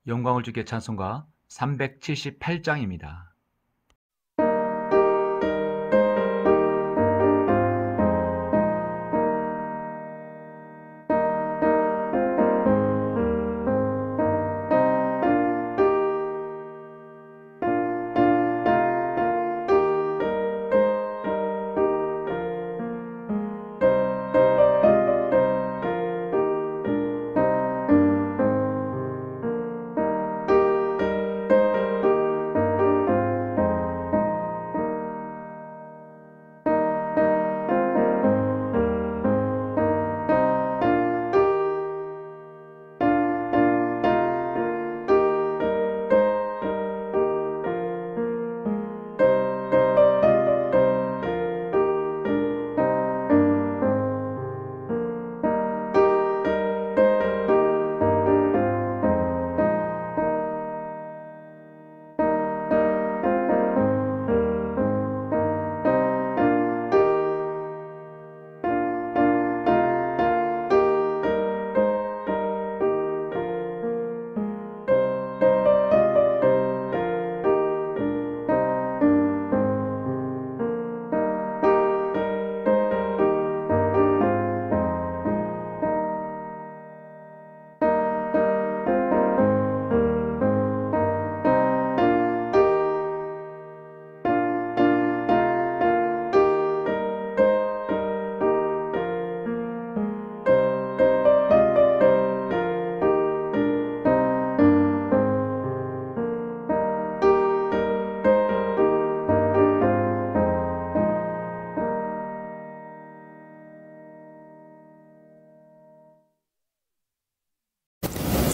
영광을 주께 찬송가 378장입니다.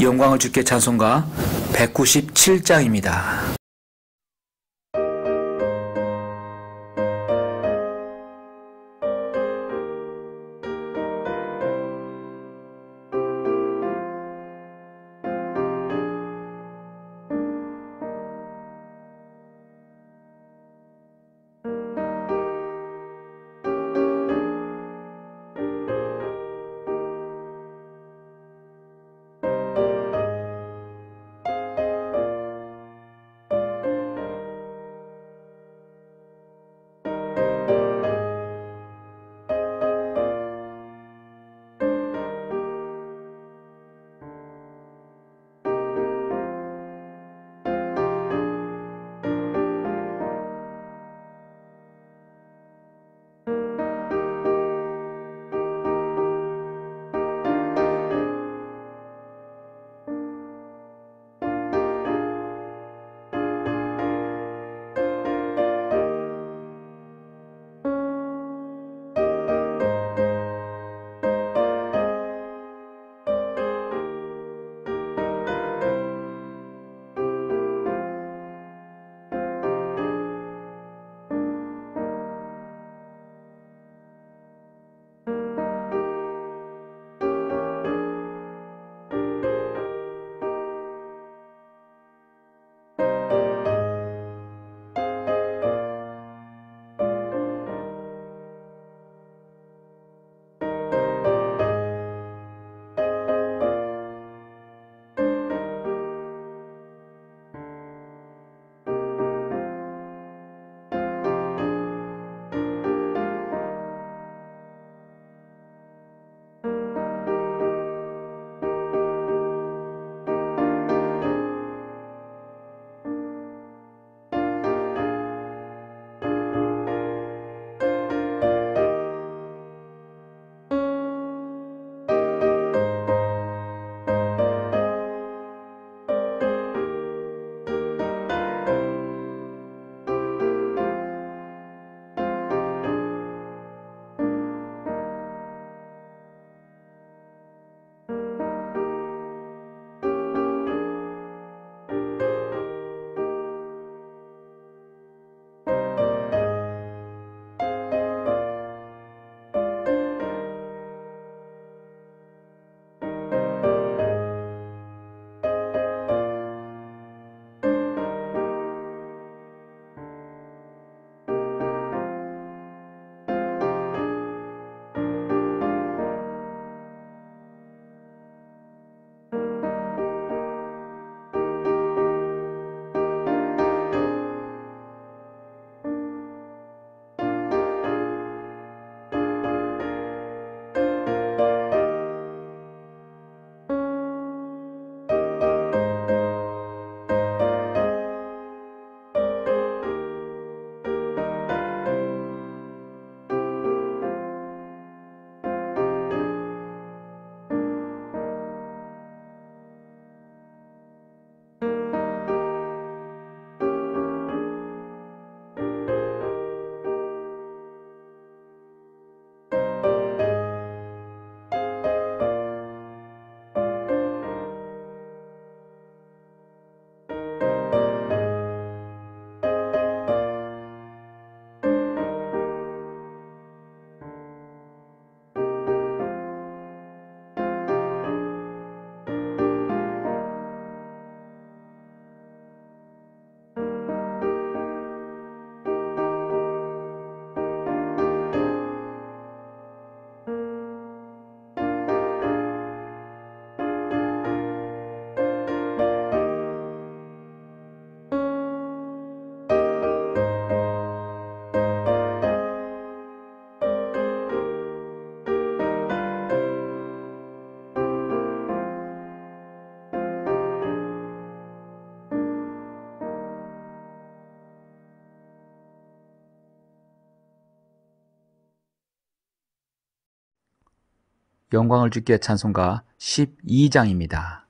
영광을 주께 찬송가 197장입니다. 영광을 주께 찬송가 12장입니다.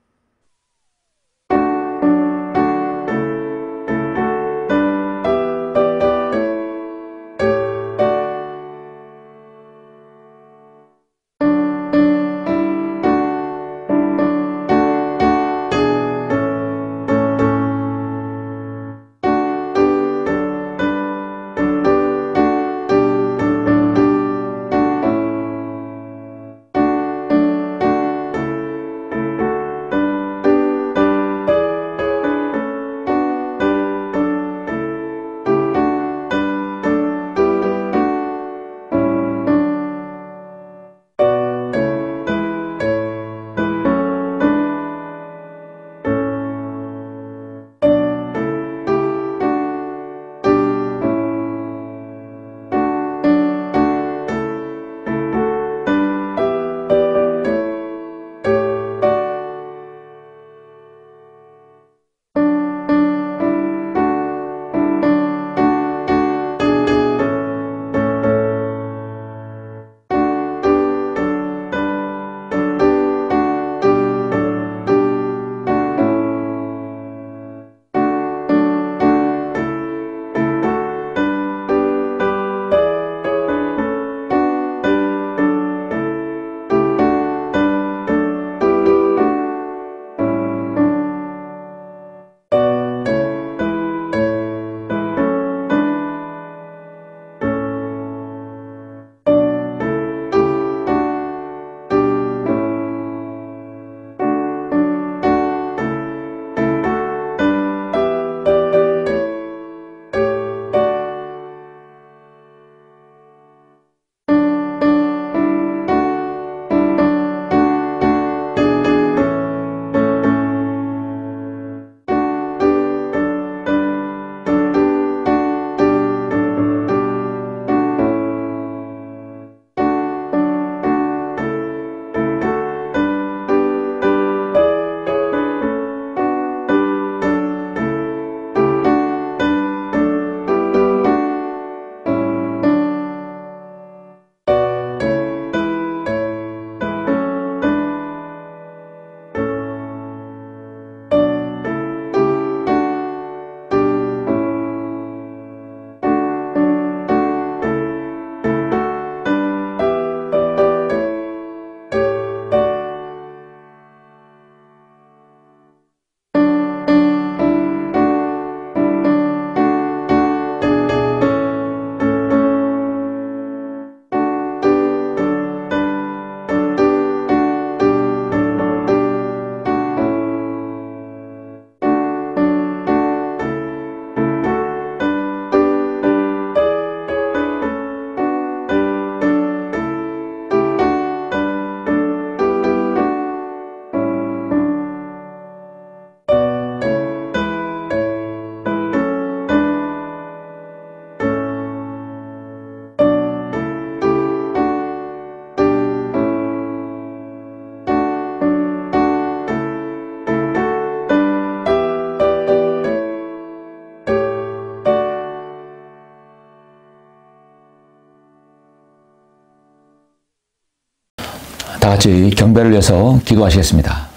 다 같이 경배를 위해서 기도하시겠습니다.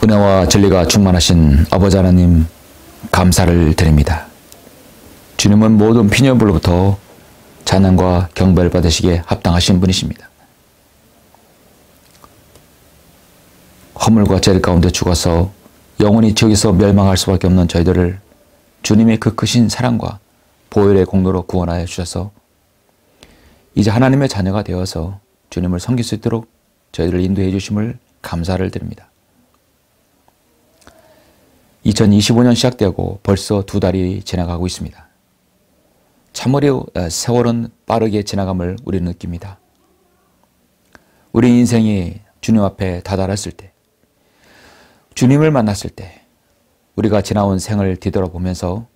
은혜와 진리가 충만하신 아버지 하나님, 감사를 드립니다. 주님은 모든 피년불로부터 찬양과 경배를 받으시기에 합당하신 분이십니다. 허물과 죄 가운데 죽어서 영원히 저기서 멸망할 수밖에 없는 저희들을 주님의 그 크신 사랑과 보혈의 공로로 구원하여 주셔서 이제 하나님의 자녀가 되어서 주님을 섬길 수 있도록 저희들을 인도해 주심을 감사를 드립니다. 2025년 시작되고 벌써 2달이 지나가고 있습니다. 참으로 세월은 빠르게 지나감을 우리는 느낍니다. 우리 인생이 주님 앞에 다다랐을 때, 주님을 만났을 때 우리가 지나온 생을 뒤돌아보면서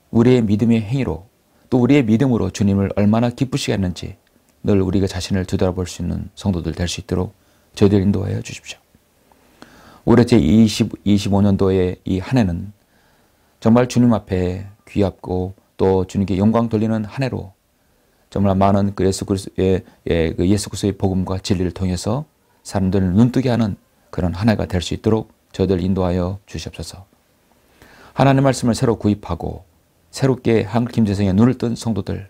우리의 믿음의 행위로 또 우리의 믿음으로 주님을 얼마나 기쁘시게 했는지 늘 우리가 자신을 뒤돌아볼 수 있는 성도들 될 수 있도록 저희들 인도하여 주십시오. 올해 제25년도의 이 한 해는 정말 주님 앞에 귀합고 또 주님께 영광 돌리는 한 해로 정말 많은 그 예수 그리스도의 복음과 진리를 통해서 사람들을 눈뜨게 하는 그런 한 해가 될 수 있도록 저희들 인도하여 주시옵소서. 하나님의 말씀을 새로 구입하고 새롭게 한글 김재성의 눈을 뜬 성도들,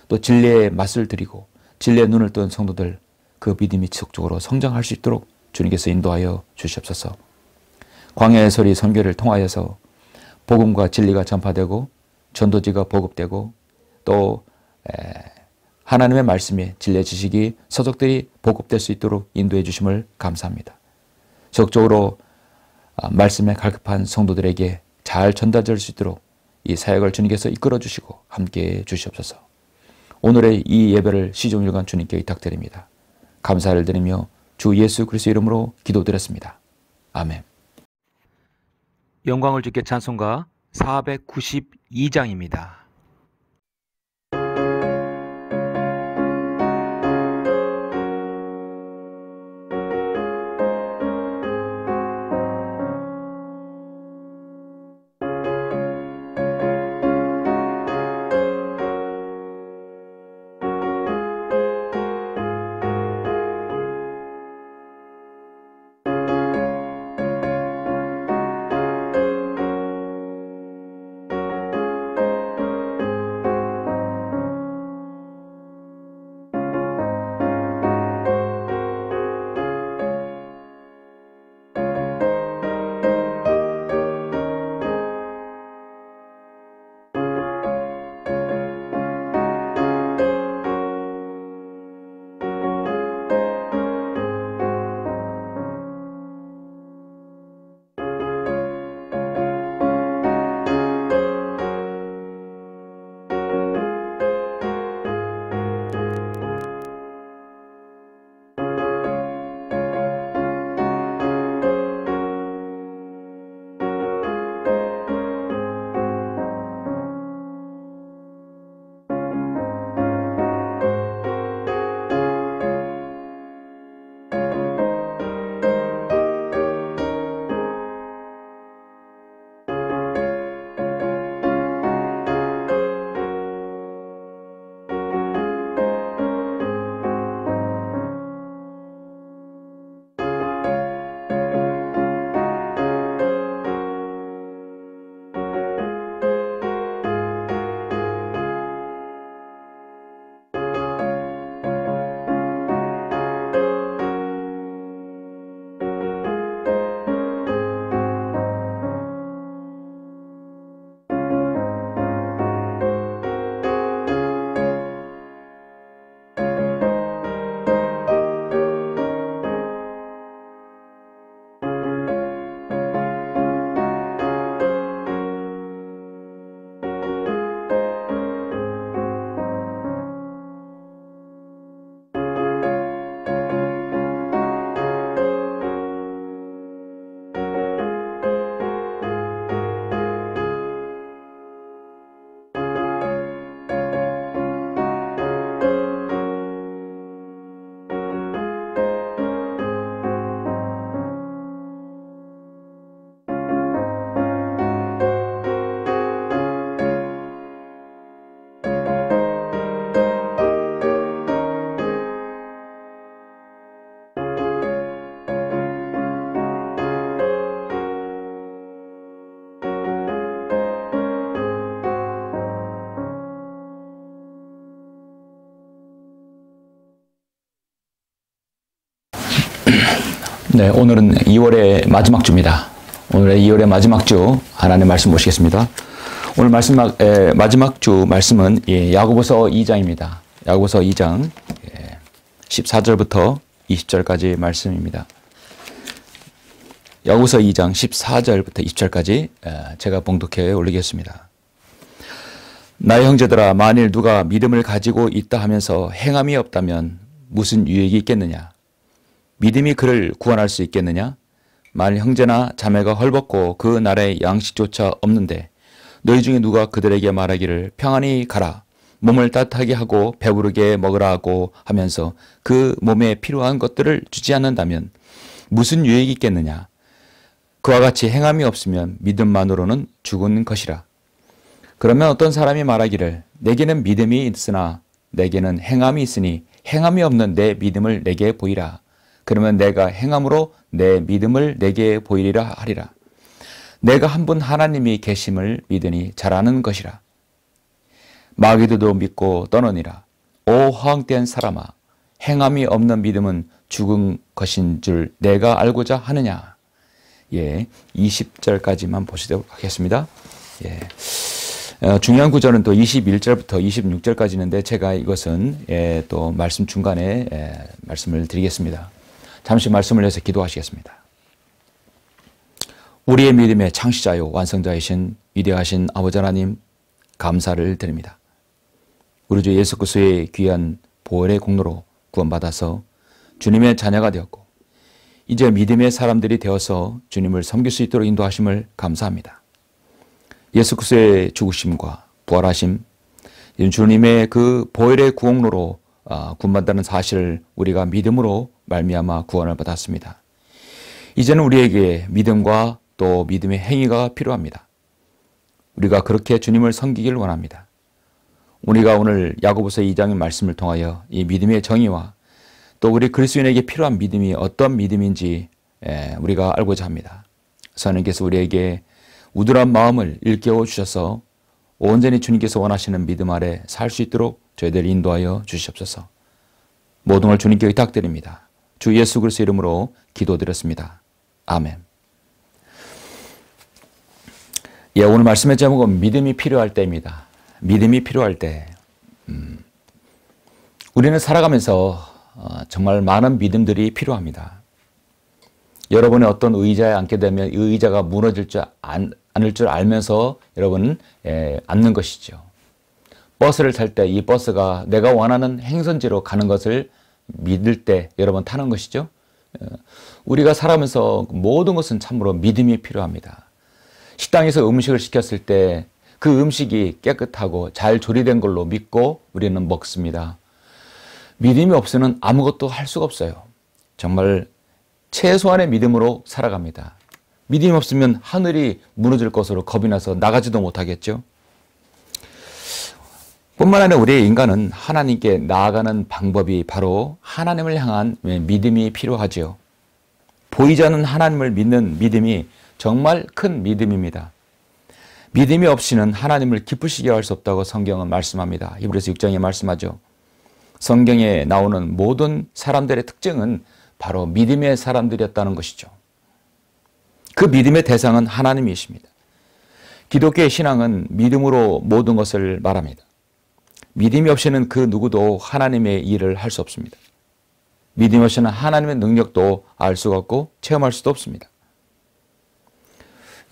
또 진리의 맛을 드리고 진리의 눈을 뜬 성도들, 그 믿음이 지속적으로 성장할 수 있도록 주님께서 인도하여 주시옵소서. 광야의 소리 선교를 통하여서 복음과 진리가 전파되고 전도지가 보급되고 또 하나님의 말씀에 진리의 지식이 서적들이 보급될 수 있도록 인도해 주심을 감사합니다. 적극적으로 말씀에 갈급한 성도들에게 잘 전달될 수 있도록 이 사역을 주님께서 이끌어 주시고 함께해 주시옵소서. 오늘의 이 예배를 시종일관 주님께 의탁드립니다. 감사를 드리며 주 예수 그리스도 이름으로 기도드렸습니다. 아멘. 영광을 주께 찬송가 492장입니다. 네, 오늘은 2월의 마지막 주입니다. 오늘의 2월의 마지막 주 하나님의 말씀 모시겠습니다. 오늘 마지막 주 말씀은 야고보서 2장입니다. 야고보서 2장 14절부터 20절까지 말씀입니다. 야고보서 2장 14절부터 20절까지 제가 봉독해 올리겠습니다. 나의 형제들아, 만일 누가 믿음을 가지고 있다 하면서 행함이 없다면 무슨 유익이 있겠느냐? 믿음이 그를 구원할 수 있겠느냐? 만일 형제나 자매가 헐벗고 그 날에 양식조차 없는데 너희 중에 누가 그들에게 말하기를 평안히 가라, 몸을 따뜻하게 하고 배부르게 먹으라 하고 하면서 그 몸에 필요한 것들을 주지 않는다면 무슨 유익이 있겠느냐? 그와 같이 행함이 없으면 믿음만으로는 죽은 것이라. 그러면 어떤 사람이 말하기를 내게는 믿음이 있으나 내게는 행함이 있으니 행함이 없는 내 믿음을 내게 보이라. 그러면 내가 행함으로 내 믿음을 내게 보이리라 하리라. 내가 한 분 하나님이 계심을 믿으니 잘하는 것이라. 마귀들도 믿고 떠느니라. 오 허황된 사람아, 행함이 없는 믿음은 죽은 것인 줄 내가 알고자 하느냐. 예, 20절까지만 보시도록 하겠습니다. 예. 중요한 구절은 또 21절부터 26절까지 있는데 제가 이것은 또 말씀 중간에 말씀을 드리겠습니다. 잠시 말씀을 위해서 기도하시겠습니다. 우리의 믿음의 창시자요 완성자이신 위대하신 아버지 하나님 감사를 드립니다. 우리 주 예수 그리스도의 귀한 보혈의 공로로 구원받아서 주님의 자녀가 되었고 이제 믿음의 사람들이 되어서 주님을 섬길 수 있도록 인도하심을 감사합니다. 예수 그리스도의 죽으심과 부활하심, 주님의 그 보혈의 구원로로 구원받는 사실을 우리가 믿음으로 말미암아 구원을 받았습니다. 이제는 우리에게 믿음과 또 믿음의 행위가 필요합니다. 우리가 그렇게 주님을 섬기길 원합니다. 우리가 오늘 야고보서 2장의 말씀을 통하여 이 믿음의 정의와 또 우리 그리스도인에게 필요한 믿음이 어떤 믿음인지 우리가 알고자 합니다. 하나님께서 우리에게 우둔한 마음을 일깨워 주셔서 온전히 주님께서 원하시는 믿음 아래 살 수 있도록 저희들 인도하여 주시옵소서. 모든 걸 주님께 의탁드립니다. 주 예수 그리스도 이름으로 기도드렸습니다. 아멘. 예, 오늘 말씀의 제목은 믿음이 필요할 때입니다. 믿음이 필요할 때. 우리는 살아가면서 정말 많은 믿음들이 필요합니다. 여러분의 어떤 의자에 앉게 되면 이 의자가 무너질 줄 않을 줄 알면서 여러분은 앉는 것이죠. 버스를 탈 때 이 버스가 내가 원하는 행선지로 가는 것을 믿을 때 여러분 타는 것이죠. 우리가 살아가면서 모든 것은 참으로 믿음이 필요합니다. 식당에서 음식을 시켰을 때 그 음식이 깨끗하고 잘 조리된 걸로 믿고 우리는 먹습니다. 믿음이 없으면 아무것도 할 수가 없어요. 정말 최소한의 믿음으로 살아갑니다. 믿음이 없으면 하늘이 무너질 것으로 겁이 나서 나가지도 못하겠죠. 뿐만 아니라 우리의 인간은 하나님께 나아가는 방법이 바로 하나님을 향한 믿음이 필요하지요. 보이지 않는 하나님을 믿는 믿음이 정말 큰 믿음입니다. 믿음이 없이는 하나님을 기쁘시게 할 수 없다고 성경은 말씀합니다. 히브리서 6장에 말씀하죠. 성경에 나오는 모든 사람들의 특징은 바로 믿음의 사람들이었다는 것이죠. 그 믿음의 대상은 하나님이십니다. 기독교의 신앙은 믿음으로 모든 것을 말합니다. 믿음이 없이는 그 누구도 하나님의 일을 할 수 없습니다. 믿음이 없이는 하나님의 능력도 알 수가 없고 체험할 수도 없습니다.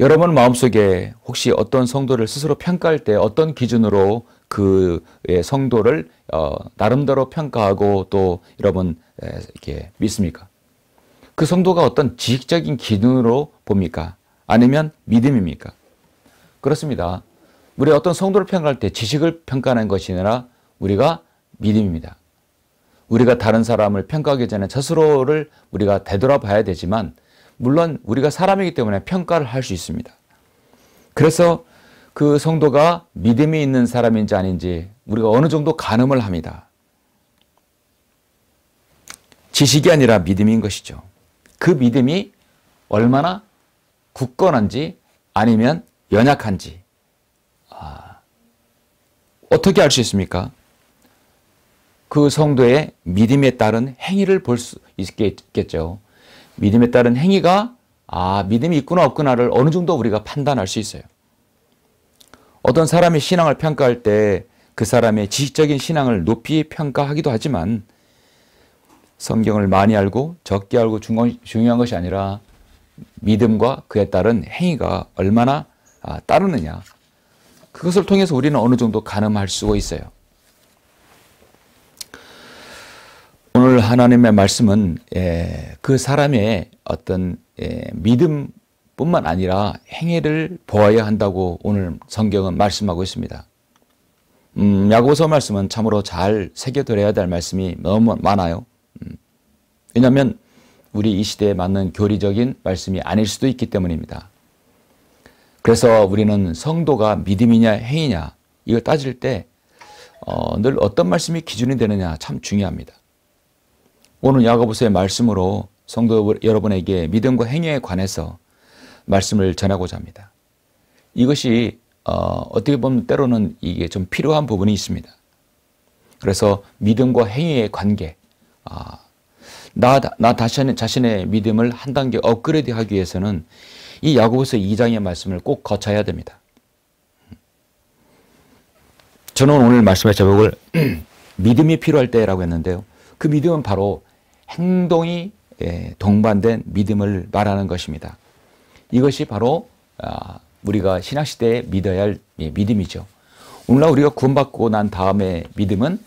여러분 마음속에 혹시 어떤 성도를 스스로 평가할 때 어떤 기준으로 그 성도를 나름대로 평가하고 또 여러분 이렇게 믿습니까? 그 성도가 어떤 지식적인 기준으로 봅니까? 아니면 믿음입니까? 그렇습니다. 우리 어떤 성도를 평가할 때 지식을 평가하는 것이 아니라 우리가 믿음입니다. 우리가 다른 사람을 평가하기 전에 스스로를 우리가 되돌아봐야 되지만 물론 우리가 사람이기 때문에 평가를 할 수 있습니다. 그래서 그 성도가 믿음이 있는 사람인지 아닌지 우리가 어느 정도 가늠을 합니다. 지식이 아니라 믿음인 것이죠. 그 믿음이 얼마나 굳건한지 아니면 연약한지 어떻게 알 수 있습니까? 그 성도의 믿음에 따른 행위를 볼 수 있겠죠. 믿음에 따른 행위가 믿음이 있구나 없구나를 어느 정도 우리가 판단할 수 있어요. 어떤 사람의 신앙을 평가할 때 그 사람의 지식적인 신앙을 높이 평가하기도 하지만 성경을 많이 알고 적게 알고 중요한 것이 아니라 믿음과 그에 따른 행위가 얼마나 따르느냐 그것을 통해서 우리는 어느 정도 가늠할 수가 있어요. 오늘 하나님의 말씀은 그 사람의 어떤 믿음뿐만 아니라 행위를 보아야 한다고 오늘 성경은 말씀하고 있습니다. 야고보서 말씀은 참으로 잘 새겨들어야 될 말씀이 너무 많아요. 왜냐하면 우리 이 시대에 맞는 교리적인 말씀이 아닐 수도 있기 때문입니다. 그래서 우리는 성도가 믿음이냐 행위냐 이걸 따질 때 늘 어떤 말씀이 기준이 되느냐 참 중요합니다. 오늘 야고보서의 말씀으로 성도 여러분에게 믿음과 행위에 관해서 말씀을 전하고자 합니다. 이것이 어떻게 보면 때로는 이게 좀 필요한 부분이 있습니다. 그래서 믿음과 행위의 관계, 나 자신의 믿음을 한 단계 업그레이드하기 위해서는 이 야고보서 2장의 말씀을 꼭 거쳐야 됩니다. 저는 오늘 말씀의 제목을 믿음이 필요할 때라고 했는데요. 그 믿음은 바로 행동이 동반된 믿음을 말하는 것입니다. 이것이 바로 우리가 신약시대에 믿어야 할 믿음이죠. 오늘날 우리가 구원받고 난 다음에 믿음은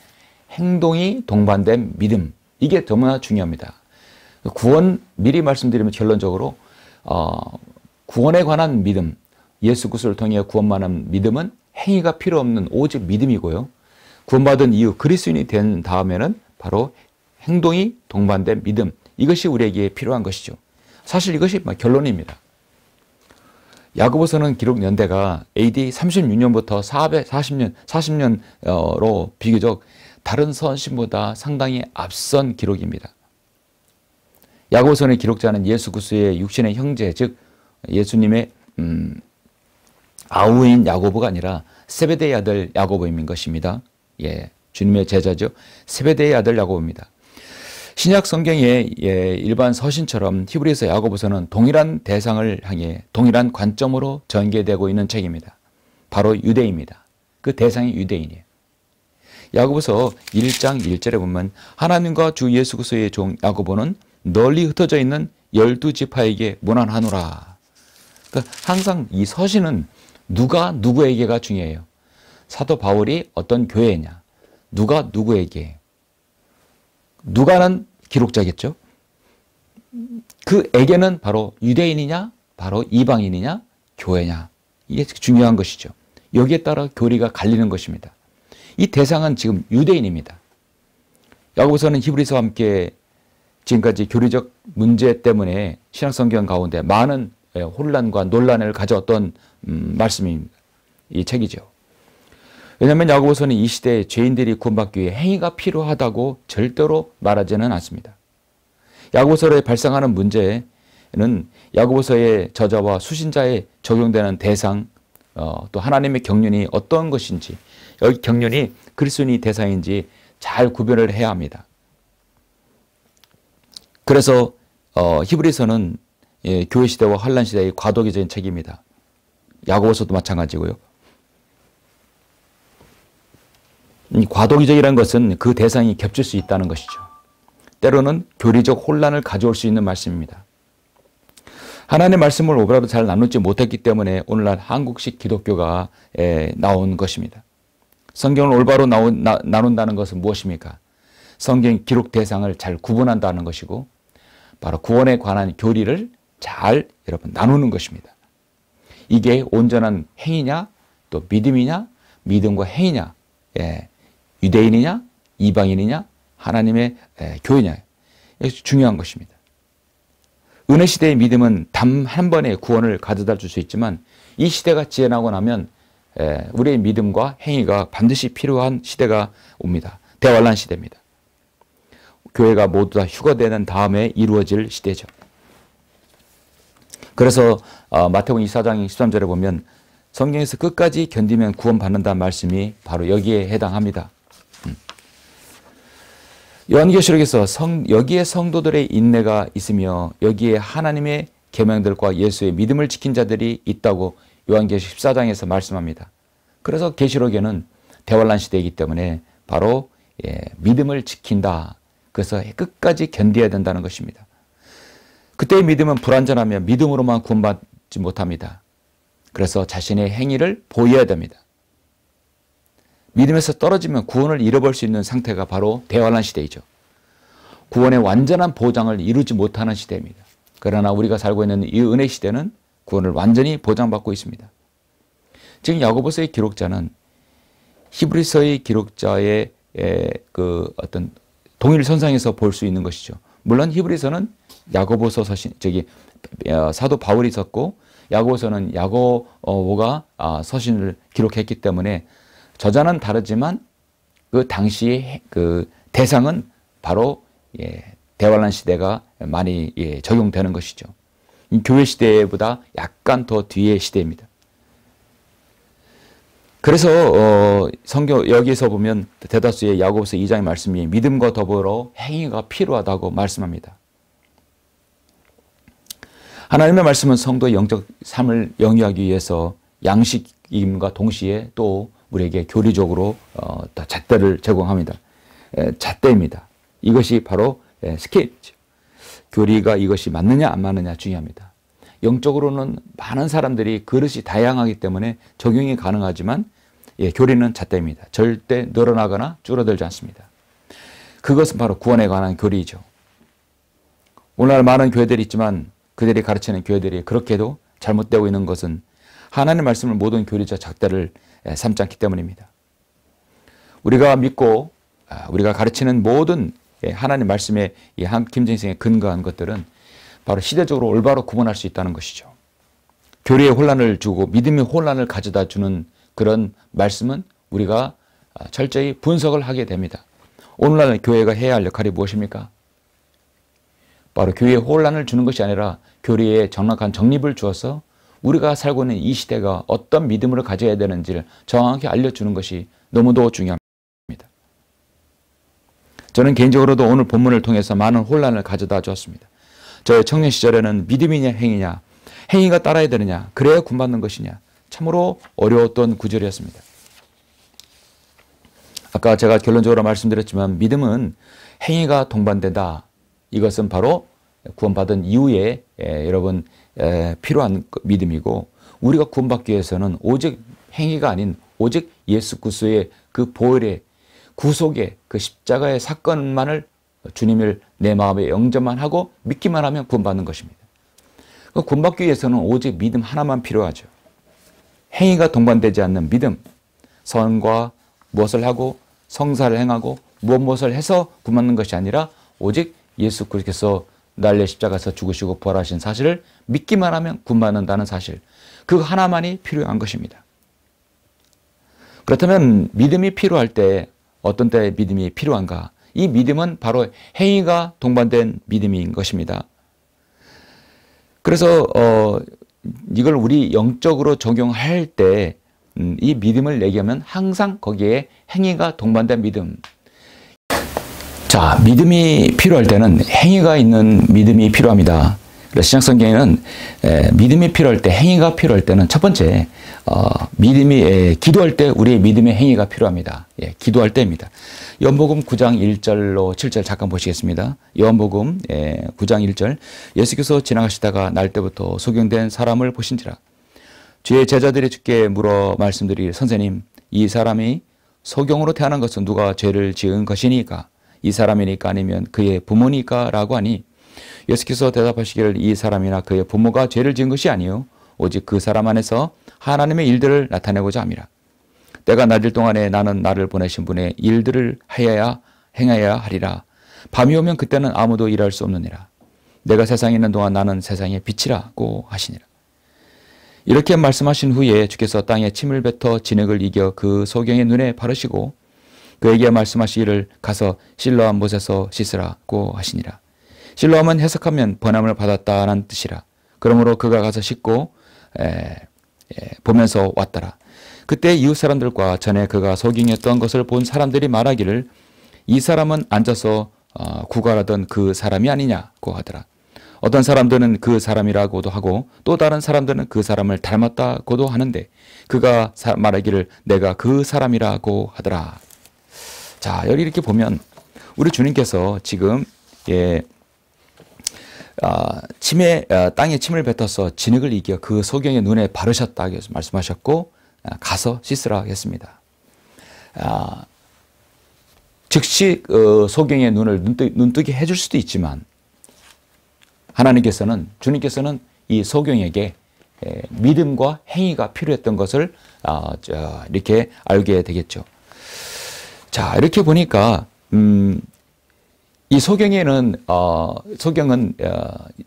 행동이 동반된 믿음. 이게 너무나 중요합니다. 구원 미리 말씀드리면 결론적으로 구원에 관한 믿음, 예수 그리스도를 통해 구원받는 믿음은 행위가 필요 없는 오직 믿음이고요. 구원받은 이후 그리스도인이 된 다음에는 바로 행동이 동반된 믿음. 이것이 우리에게 필요한 것이죠. 사실 이것이 결론입니다. 야고보서는 기록 연대가 AD 36년부터 40년로 비교적 다른 서신보다 상당히 앞선 기록입니다. 야고보서의 기록자는 예수 그리스도의 육신의 형제, 즉 예수님의 아우인 야고보가 아니라 세베대의 아들 야고보인 것입니다. 주님의 제자죠. 세베대의 아들 야고보입니다. 신약 성경의 일반 서신처럼 히브리서 야고보서는 동일한 대상을 향해 동일한 관점으로 전개되고 있는 책입니다. 바로 유대인입니다. 그 대상이 유대인이에요. 야고보서 1장 1절에 보면 하나님과 주 예수 그리스도의 종 야고보는 널리 흩어져 있는 12지파에게 문안하노라. 그러니까 항상 이 서신은 누가 누구에게가 중요해요. 사도 바울이 어떤 교회냐, 누가 누구에게, 누가는 기록자겠죠. 그에게는 바로 유대인이냐, 바로 이방인이냐, 교회냐. 이게 중요한 것이죠. 여기에 따라 교리가 갈리는 것입니다. 이 대상은 지금 유대인입니다. 야고보서는 히브리서와 함께 지금까지 교리적 문제 때문에 신약성경 가운데 많은 혼란과 논란을 가져왔던 말씀입니다. 이 책이죠. 왜냐하면 야고보서는 이 시대에 죄인들이 구원받기 위해 행위가 필요하다고 절대로 말하지는 않습니다. 야고보서에 발생하는 문제는 야고보서의 저자와 수신자에 적용되는 대상, 또 하나님의 경륜이 어떤 것인지, 여기 경륜이 그리스도인이 대상인지 잘 구별을 해야 합니다. 그래서 히브리서는 교회 시대와 환란 시대의 과도기적인 책입니다. 야고보서도 마찬가지고요. 과도기적이라는 것은 그 대상이 겹칠 수 있다는 것이죠. 때로는 교리적 혼란을 가져올 수 있는 말씀입니다. 하나님의 말씀을 오버라도 잘 나누지 못했기 때문에 오늘날 한국식 기독교가 나온 것입니다. 성경을 올바로 나눈다는 것은 무엇입니까? 성경 기록 대상을 잘 구분한다는 것이고 바로 구원에 관한 교리를 잘 여러분 나누는 것입니다. 이게 온전한 행위냐 또 믿음이냐 믿음과 행위냐 유대인이냐 이방인이냐 하나님의 교회냐 이것이 중요한 것입니다. 은혜 시대의 믿음은 단 한 번에 구원을 가져다 줄 수 있지만 이 시대가 지나고 나면 우리의 믿음과 행위가 반드시 필요한 시대가 옵니다. 대환란 시대입니다. 교회가 모두 다 휴거되는 다음에 이루어질 시대죠. 그래서 마태복음 24장 13절에 보면 성경에서 끝까지 견디면 구원받는다는 말씀이 바로 여기에 해당합니다. 요한계시록에서 여기에 성도들의 인내가 있으며 여기에 하나님의 계명들과 예수의 믿음을 지킨 자들이 있다고 요한계시록 14장에서 말씀합니다. 그래서 계시록에는 대환란 시대이기 때문에 바로 믿음을 지킨다. 그래서 끝까지 견뎌야 된다는 것입니다. 그때의 믿음은 불완전하며 믿음으로만 구원받지 못합니다. 그래서 자신의 행위를 보여야 됩니다. 믿음에서 떨어지면 구원을 잃어버릴 수 있는 상태가 바로 대환란 시대이죠. 구원의 완전한 보장을 이루지 못하는 시대입니다. 그러나 우리가 살고 있는 이 은혜 시대는 구원을 완전히 보장받고 있습니다. 지금 야고보서의 기록자는 히브리서의 기록자의 그 어떤 동일선상에서 볼 수 있는 것이죠. 물론 히브리서는 야고보서 사도 바울이 썼고 야고보서는 야고보가 서신을 기록했기 때문에 저자는 다르지만 그 당시의 그 대상은 바로 대환란 시대가 많이 적용되는 것이죠. 교회 시대보다 약간 더 뒤의 시대입니다. 그래서 성경 여기서 보면 대다수의 야고보서 2장의 말씀이 믿음과 더불어 행위가 필요하다고 말씀합니다. 하나님의 말씀은 성도의 영적 삶을 영위하기 위해서 양식임과 동시에 또 우리에게 교리적으로 잣대를 제공합니다. 잣대입니다. 이것이 바로 스케일이죠. 교리가 이것이 맞느냐 안 맞느냐 중요합니다. 영적으로는 많은 사람들이 그릇이 다양하기 때문에 적용이 가능하지만 교리는 잣대입니다. 절대 늘어나거나 줄어들지 않습니다. 그것은 바로 구원에 관한 교리이죠. 오늘날 많은 교회들이 있지만 그들이 가르치는 교회들이 그렇게도 잘못되고 있는 것은 하나님의 말씀을 모든 교리자 잣대를 삼지 않기 때문입니다. 우리가 믿고 우리가 가르치는 모든 하나님 말씀의 이 김진생에 근거한 것들은 바로 시대적으로 올바로 구분할 수 있다는 것이죠. 교리에 혼란을 주고 믿음의 혼란을 가져다 주는 그런 말씀은 우리가 철저히 분석을 하게 됩니다. 오늘날 교회가 해야 할 역할이 무엇입니까? 바로 교회에 혼란을 주는 것이 아니라 교리에 정확한 정립을 주어서 우리가 살고 있는 이 시대가 어떤 믿음을 가져야 되는지를 정확히 알려주는 것이 너무도 중요합니다. 저는 개인적으로도 오늘 본문을 통해서 많은 혼란을 가져다 주었습니다. 저의 청년 시절에는 믿음이냐 행위냐, 행위가 따라야 되느냐, 그래야 구원받는 것이냐, 참으로 어려웠던 구절이었습니다. 아까 제가 결론적으로 말씀드렸지만 믿음은 행위가 동반된다. 이것은 바로 구원받은 이후에 여러분 필요한 믿음이고, 우리가 구원받기 위해서는 오직 행위가 아닌 오직 예수 그리스도의 그 보혈의 구속의 그 십자가의 사건만을 주님을 내 마음에 영접만 하고 믿기만 하면 구원받는 것입니다. 구원받기 위해서는 오직 믿음 하나만 필요하죠. 행위가 동반되지 않는 믿음, 선과 무엇을 하고 성사를 행하고 무엇을 해서 구원받는 것이 아니라 오직 예수 그리스도께서 날려 십자가에서 죽으시고 부활하신 사실을 믿기만 하면 구원받는다는 사실, 그 하나만이 필요한 것입니다. 그렇다면 믿음이 필요할 때 어떤 때 믿음이 필요한가? 이 믿음은 바로 행위가 동반된 믿음인 것입니다. 그래서 이걸 우리 영적으로 적용할 때 이 믿음을 얘기하면 항상 거기에 행위가 동반된 믿음. 자, 믿음이 필요할 때는 행위가 있는 믿음이 필요합니다. 그래서 신약성경에는 믿음이 필요할 때, 행위가 필요할 때는 첫 번째 믿음이 기도할 때 우리의 믿음의 행위가 필요합니다. 기도할 때입니다. 요한복음 9장 1절로 7절 잠깐 보시겠습니다. 요한복음 9장 1절, 예수께서 지나가시다가 날 때부터 소경된 사람을 보신지라. 주의 제자들이 주께 물어 말씀드리기를, 선생님, 이 사람이 소경으로 태어난 것은 누가 죄를 지은 것이니까? 이 사람이니까 아니면 그의 부모니까? 라고 하니 예수께서 대답하시기를, 이 사람이나 그의 부모가 죄를 지은 것이 아니요 오직 그 사람 안에서 하나님의 일들을 나타내고자 함이라. 때가 낮을 동안에 나는 나를 보내신 분의 일들을 행하여야 하리라. 밤이 오면 그때는 아무도 일할 수 없느니라. 내가 세상에 있는 동안 나는 세상의 빛이라고 하시니라. 이렇게 말씀하신 후에 주께서 땅에 침을 뱉어 진흙을 이겨 그 소경의 눈에 바르시고 그에게 말씀하시기를, 가서 실로암 못에서 씻으라고 하시니라. 실로암은 해석하면 번함을 받았다는 뜻이라. 그러므로 그가 가서 씻고 보면서 왔더라. 그때 이웃 사람들과 전에 그가 소경이었던 것을 본 사람들이 말하기를, 이 사람은 앉아서 구걸하던 그 사람이 아니냐고 하더라. 어떤 사람들은 그 사람이라고도 하고 또 다른 사람들은 그 사람을 닮았다고도 하는데 그가 말하기를 내가 그 사람이라고 하더라. 자, 여기 이렇게 보면 우리 주님께서 지금 땅에 침을 뱉어서 진흙을 이겨 그 소경의 눈에 바르셨다 말씀하셨고, 가서 씻으라 했습니다. 즉시 소경의 눈을 눈뜨게 해줄 수도 있지만 주님께서는 이 소경에게 믿음과 행위가 필요했던 것을 이렇게 알게 되겠죠. 자, 이렇게 보니까 이 이 소경은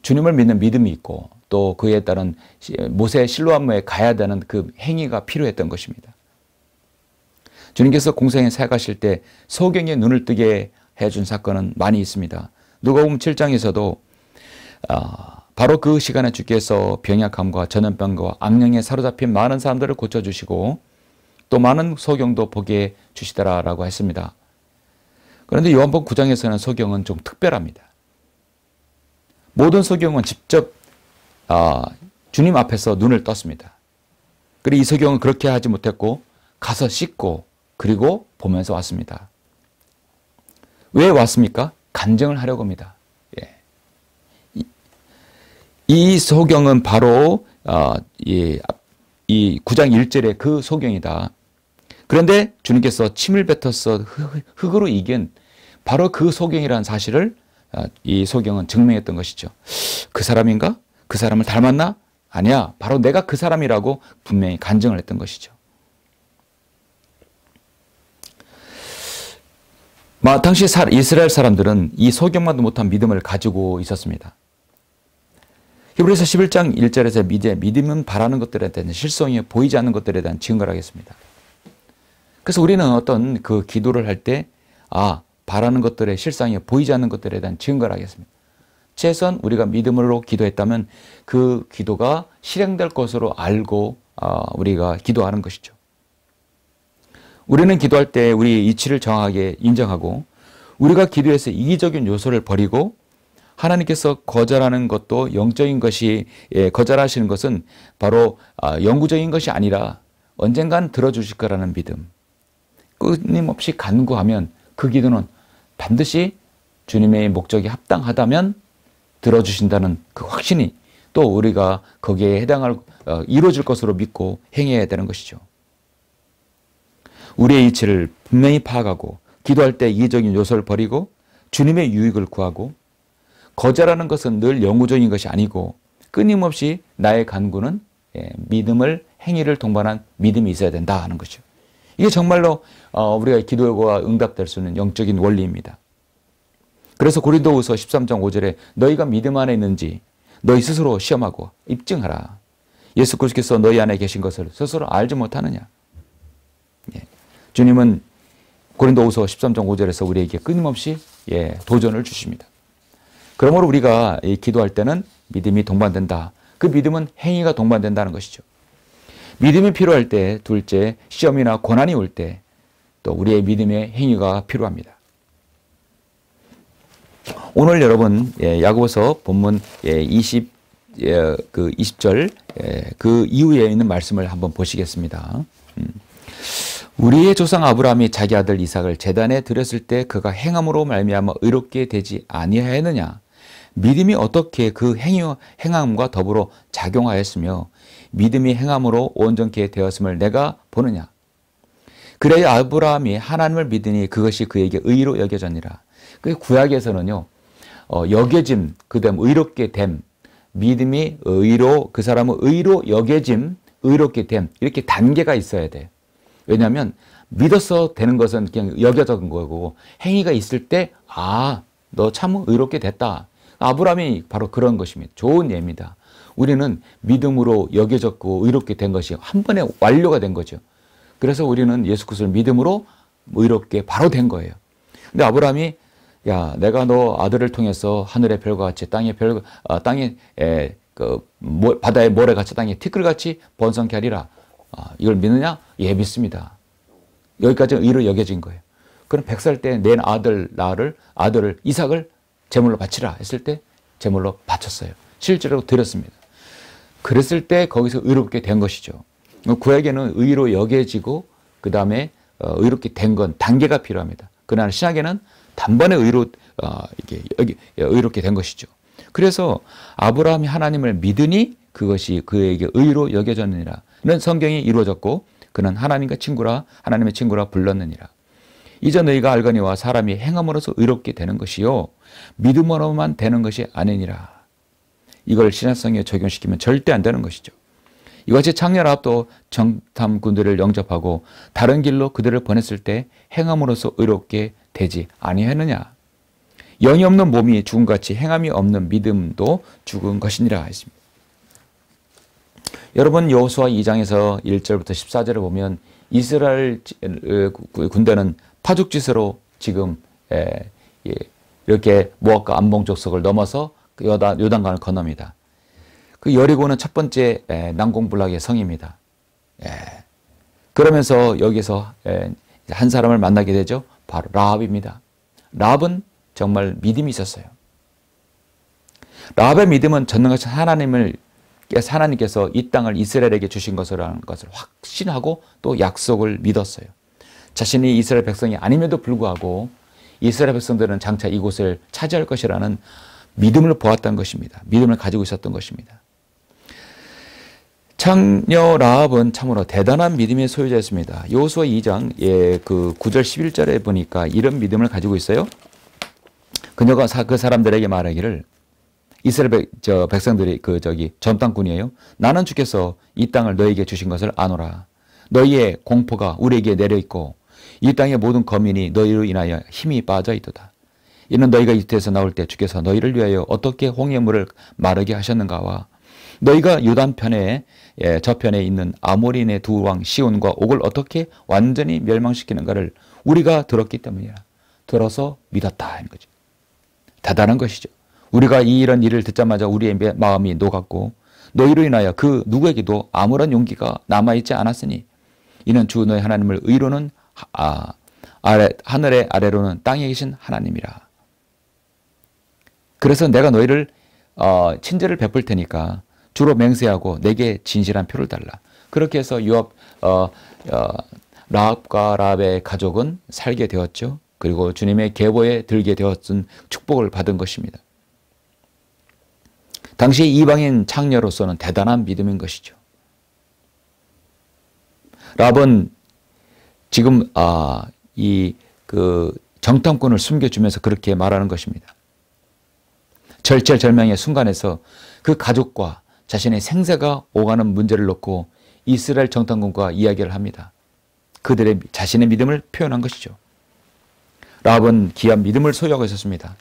주님을 믿는 믿음이 있고 또 그에 따른 모세 실로암에 가야 되는 그 행위가 필요했던 것입니다. 주님께서 공생에 사역하실 때 소경의 눈을 뜨게 해준 사건은 많이 있습니다. 누가복음 7장에서도 바로 그 시간에 주께서 병약함과 전염병과 악령에 사로잡힌 많은 사람들을 고쳐주시고 또 많은 소경도 보게 주시더라라고 했습니다. 그런데 요한복음 9장에서는 소경은 좀 특별합니다. 모든 소경은 직접 주님 앞에서 눈을 떴습니다. 그리고 이 소경은 그렇게 하지 못했고 가서 씻고 그리고 보면서 왔습니다. 왜 왔습니까? 간증을 하려고 합니다. 예. 이 소경은 바로 이 9장 1절의 그 소경이다. 그런데 주님께서 침을 뱉어서 흙으로 이긴 바로 그 소경이라는 사실을 이 소경은 증명했던 것이죠. 그 사람인가? 그 사람을 닮았나? 아니야. 바로 내가 그 사람이라고 분명히 간증을 했던 것이죠. 당시 이스라엘 사람들은 이 소경만도 못한 믿음을 가지고 있었습니다. 히브리서 11장 1절에서 믿음은 바라는 것들에 대한 실성이 보이지 않는 것들에 대한 증거를 하겠습니다. 그래서 우리는 어떤 그 기도를 할 때 바라는 것들의 실상이 보이지 않는 것들에 대한 증거를 하겠습니다. 최소한 우리가 믿음으로 기도했다면 그 기도가 실행될 것으로 알고 우리가 기도하는 것이죠. 우리는 기도할 때 우리의 이치를 정확하게 인정하고 우리가 기도에서 이기적인 요소를 버리고 하나님께서 거절하는 것도 영적인 것이 거절하시는 것은 바로 영구적인 것이 아니라 언젠간 들어주실 거라는 믿음. 끊임없이 간구하면 그 기도는 반드시 주님의 목적이 합당하다면 들어주신다는 그 확신이 또 우리가 거기에 이루어질 것으로 믿고 행해야 되는 것이죠. 우리의 이치를 분명히 파악하고 기도할 때 이기적인 요소를 버리고 주님의 유익을 구하고 거절하는 것은 늘 영구적인 것이 아니고 끊임없이 나의 간구는 믿음을 행위를 동반한 믿음이 있어야 된다 하는 것이죠. 이게 정말로 우리가 기도가 응답될 수 있는 영적인 원리입니다. 그래서 고린도후서 13장 5절에 너희가 믿음 안에 있는지 너희 스스로 시험하고 입증하라. 예수 그리스도께서 너희 안에 계신 것을 스스로 알지 못하느냐. 주님은 고린도후서 13장 5절에서 우리에게 끊임없이 도전을 주십니다. 그러므로 우리가 기도할 때는 믿음이 동반된다. 그 믿음은 행위가 동반된다는 것이죠. 믿음이 필요할 때, 둘째, 시험이나 고난이 올 때 또 우리의 믿음의 행위가 필요합니다. 오늘 여러분 야고보서 본문 20절 그 이후에 있는 말씀을 한번 보시겠습니다. 우리의 조상 아브라함이 자기 아들 이삭을 제단에 드렸을 때 그가 행함으로 말미암아 의롭게 되지 아니하였느냐. 믿음이 어떻게 그 행함과 더불어 작용하였으며 믿음이 행함으로 온전케 되었음을 내가 보느냐. 그래야 아브라함이 하나님을 믿으니 그것이 그에게 의로 여겨졌니라. 그 구약에서는요. 여겨짐, 그다음 의롭게 됨, 믿음이 의로, 그 사람은 의로 여겨짐, 의롭게 됨, 이렇게 단계가 있어야 돼. 왜냐하면 믿어서 되는 것은 그냥 여겨진 거고 행위가 있을 때 너 참 의롭게 됐다. 아브라함이 바로 그런 것입니다. 좋은 예입니다. 우리는 믿음으로 여겨졌고 의롭게 된 것이 한 번에 완료가 된 거죠. 그래서 우리는 예수 그리스도를 믿음으로 의롭게 바로 된 거예요. 근데 아브라함이 내가 너 아들을 통해서 하늘의 별과 같이 바다의 모래같이 땅에 티끌같이 번성케 하리라. 이걸 믿느냐? 예, 믿습니다. 여기까지는 의로 여겨진 거예요. 그럼 100살 때 낸 아들을 이삭을 제물로 바치라 했을 때 제물로 바쳤어요. 실제로 드렸습니다. 그랬을 때 거기서 의롭게 된 것이죠. 구약에는 의로 여겨지고 그 다음에 의롭게 된 건 단계가 필요합니다. 그러나 신약에는 단번에 의롭게 된 것이죠. 그래서 아브라함이 하나님을 믿으니 그것이 그에게 의로 여겨졌느니라. 는 성경이 이루어졌고 그는 하나님의 친구라 불렀느니라. 이제 너희가 알거니와 사람이 행함으로써 의롭게 되는 것이요 믿음으로만 되는 것이 아니니라. 이걸 신약성에 적용시키면 절대 안 되는 것이죠. 이것이 창녀라합도 정탐꾼들을 영접하고 다른 길로 그들을 보냈을 때 행함으로써 의롭게 되지 아니하느냐. 영이 없는 몸이 죽음같이 행함이 없는 믿음도 죽은 것이니라 했습니다. 여러분 여호수아 2장에서 1절부터 14절을 보면 이스라엘 군대는 파죽지세로 지금 이렇게 모압과 암몬 족속을 넘어서 요단강을 건넙니다. 그 여리고는 첫 번째 난공불락의 성입니다. 그러면서 여기서 한 사람을 만나게 되죠. 바로 라합입니다. 라합은 정말 믿음이 있었어요. 라합의 믿음은 전능하신 하나님께서 이 땅을 이스라엘에게 주신 것이라는 것을 확신하고 또 약속을 믿었어요. 자신이 이스라엘 백성이 아님에도 불구하고 이스라엘 백성들은 장차 이곳을 차지할 것이라는 믿음을 보았던 것입니다. 믿음을 가지고 있었던 것입니다. 창녀 라합은 참으로 대단한 믿음의 소유자였습니다. 여호수아 2장 그 9절 11절에 보니까 이런 믿음을 가지고 있어요. 그녀가 그 사람들에게 말하기를 이스라엘 백성들이 전 땅군이에요. 나는 주께서 이 땅을 너에게 주신 것을 아노라. 너희의 공포가 우리에게 내려 있고 이 땅의 모든 거민이 너희로 인하여 힘이 빠져 있도다. 이는 너희가 이집트에서 나올 때 주께서 너희를 위하여 어떻게 홍해 물을 마르게 하셨는가와 너희가 요단편에 저편에 있는 아모리인의 두 왕 시온과 옥을 어떻게 완전히 멸망시키는가를 우리가 들었기 때문이라. 들어서 믿었다 하는 거죠. 대단한 것이죠. 우리가 이런 일을 듣자마자 우리의 마음이 녹았고 너희로 인하여 그 누구에게도 아무런 용기가 남아있지 않았으니 이는 주 너희 하나님을 의로는 하늘의 아래로는 땅에 계신 하나님이라. 그래서 내가 너희를 친절을 베풀 테니까 주로 맹세하고 내게 진실한 표를 달라. 그렇게 해서 라합과 라합의 가족은 살게 되었죠. 그리고 주님의 계보에 들게 되었던 축복을 받은 것입니다. 당시 이방인 창녀로서는 대단한 믿음인 것이죠. 라합은 지금 그 정탐꾼을 숨겨주면서 그렇게 말하는 것입니다. 절체절명의 순간에서 그 가족과 자신의 생사가 오가는 문제를 놓고 이스라엘 정탐꾼과 이야기를 합니다. 그들의 자신의 믿음을 표현한 것이죠. 라합은 귀한 믿음을 소유하고 있었습니다.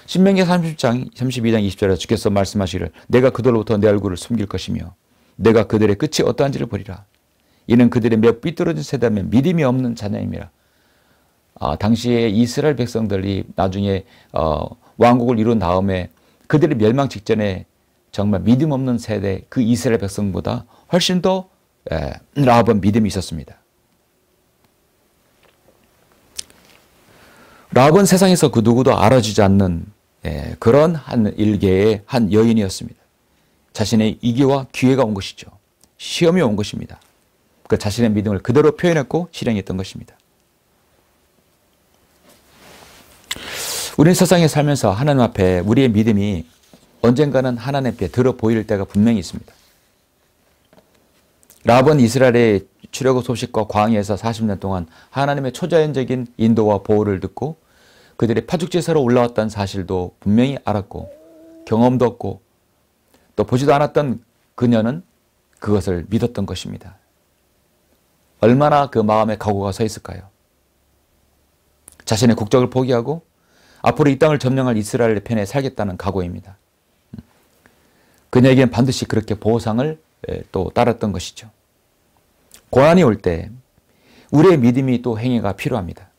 신명기 32장 20절에 주께서 말씀하시기를 내가 그들로부터 내 얼굴을 숨길 것이며 내가 그들의 끝이 어떠한지를 보리라. 이는 그들의 몇 삐뚤어진 세대면 믿음이 없는 자녀임이라. 당시에 이스라엘 백성들이 나중에 왕국을 이룬 다음에 그들의 멸망 직전에 정말 믿음 없는 세대 그 이스라엘 백성보다 훨씬 더 라합은 믿음이 있었습니다. 라합은 세상에서 그 누구도 알아주지 않는 그런 한 일개의 한 여인이었습니다. 자신의 위기와 기회가 온 것이죠. 시험이 온 것입니다. 그 자신의 믿음을 그대로 표현했고 실행했던 것입니다. 우리는 세상에 살면서 하나님 앞에 우리의 믿음이 언젠가는 하나님 앞에 들어 보일 때가 분명히 있습니다. 라합은 이스라엘의 출애굽 소식과 광야에서 40년 동안 하나님의 초자연적인 인도와 보호를 듣고 그들의 파죽지세로 올라왔다는 사실도 분명히 알았고 경험도 없고 또 보지도 않았던 그녀는 그것을 믿었던 것입니다. 얼마나 그 마음에 각오가 서 있을까요? 자신의 국적을 포기하고 앞으로 이 땅을 점령할 이스라엘의 편에 살겠다는 각오입니다. 그녀에게는 반드시 그렇게 보상을 또 따랐던 것이죠. 고난이 올 때 우리의 믿음이 또 행위가 필요합니다.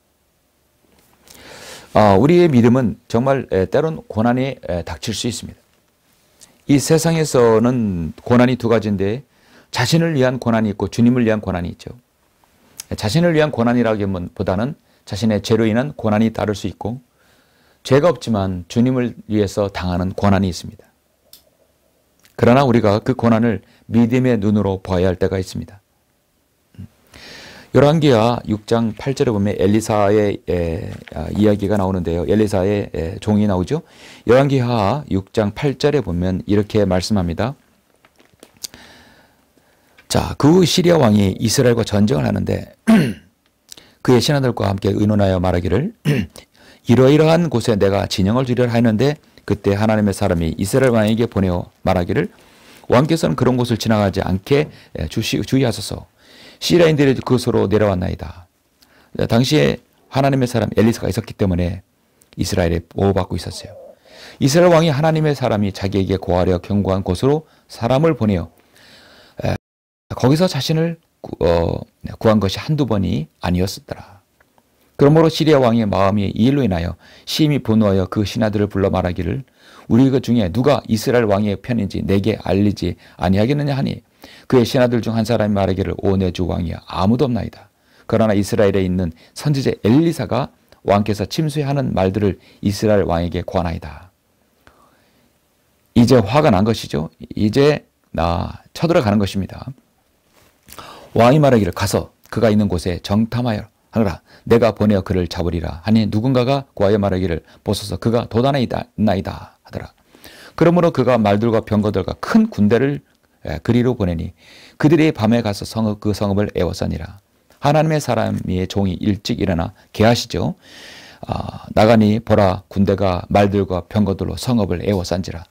우리의 믿음은 정말 때론 고난이 닥칠 수 있습니다. 이 세상에서는 고난이 두 가지인데 자신을 위한 고난이 있고 주님을 위한 고난이 있죠. 자신을 위한 고난이라기보다는 자신의 죄로 인한 고난이 따를 수 있고 죄가 없지만 주님을 위해서 당하는 고난이 있습니다. 그러나 우리가 그 고난을 믿음의 눈으로 봐야 할 때가 있습니다. 열왕기하 6장 8절에 보면 엘리사의 이야기가 나오는데요. 엘리사의 종이 나오죠. 열왕기하 6장 8절에 보면 이렇게 말씀합니다. 자, 그 시리아 왕이 이스라엘과 전쟁을 하는데 그의 신하들과 함께 의논하여 말하기를 이러이러한 곳에 내가 진영을 주리라 하는데 그때 하나님의 사람이 이스라엘 왕에게 보내어 말하기를 왕께서는 그런 곳을 지나가지 않게 주의하소서. 시리아인들이 그곳으로 내려왔나이다. 당시에 하나님의 사람 엘리사가 있었기 때문에 이스라엘에 보호받고 있었어요. 이스라엘 왕이 하나님의 사람이 자기에게 고하려 경고한 곳으로 사람을 보내어 거기서 자신을 구한 것이 한두 번이 아니었더라. 그러므로 시리아 왕의 마음이 이 일로 인하여 심히 분노하여 그 신하들을 불러 말하기를 우리 그 중에 누가 이스라엘 왕의 편인지 내게 알리지 아니하겠느냐 하니 그의 신하들 중 한 사람이 말하기를 오 내 주 왕이여 아무도 없나이다. 그러나 이스라엘에 있는 선지자 엘리사가 왕께서 침수하는 말들을 이스라엘 왕에게 고하나이다. 이제 화가 난 것이죠. 이제 쳐들어가는 것입니다. 왕이 말하기를 가서 그가 있는 곳에 정탐하여 하노라. 내가 보내어 그를 잡으리라 하니 누군가가 고하여 말하기를 보소서 그가 도단에 있나이다 하더라. 그러므로 그가 말들과 병거들과 큰 군대를 그리로 보내니 그들이 밤에 가서 그 성읍을 에워싸니라. 하나님의 사람의 종이 일찍 일어나 게하시죠. 나가니 보라 군대가 말들과 병거들로 성읍을 에워싼지라.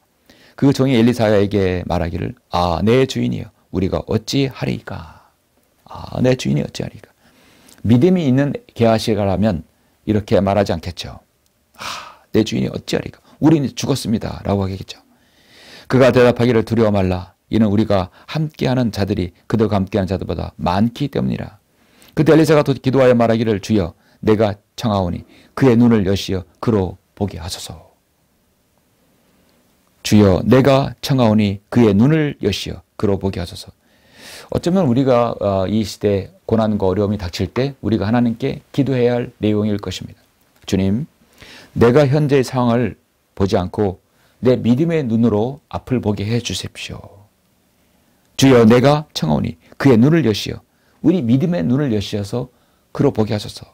그 종이 엘리사에게 말하기를 내 주인이여 우리가 어찌하리까. 내 주인이 어찌하리까. 믿음이 있는 게하시라면 이렇게 말하지 않겠죠. 내 주인이 어찌하리까. 우리는 죽었습니다 라고 하겠죠. 그가 대답하기를 두려워 말라. 이는 우리가 함께하는 자들이 그들과 함께하는 자들보다 많기 때문이라. 그때 엘리사가 기도하여 말하기를 주여 내가 청하오니 그의 눈을 여시어 그로 보게 하소서. 주여 내가 청하오니 그의 눈을 여시어 그로 보게 하소서. 어쩌면 우리가 이 시대 고난과 어려움이 닥칠 때 우리가 하나님께 기도해야 할 내용일 것입니다. 주님, 내가 현재의 상황을 보지 않고 내 믿음의 눈으로 앞을 보게 해 주십시오. 주여 내가 청하오니 그의 눈을 여시어 우리 믿음의 눈을 여시어서 그로 보게 하소서.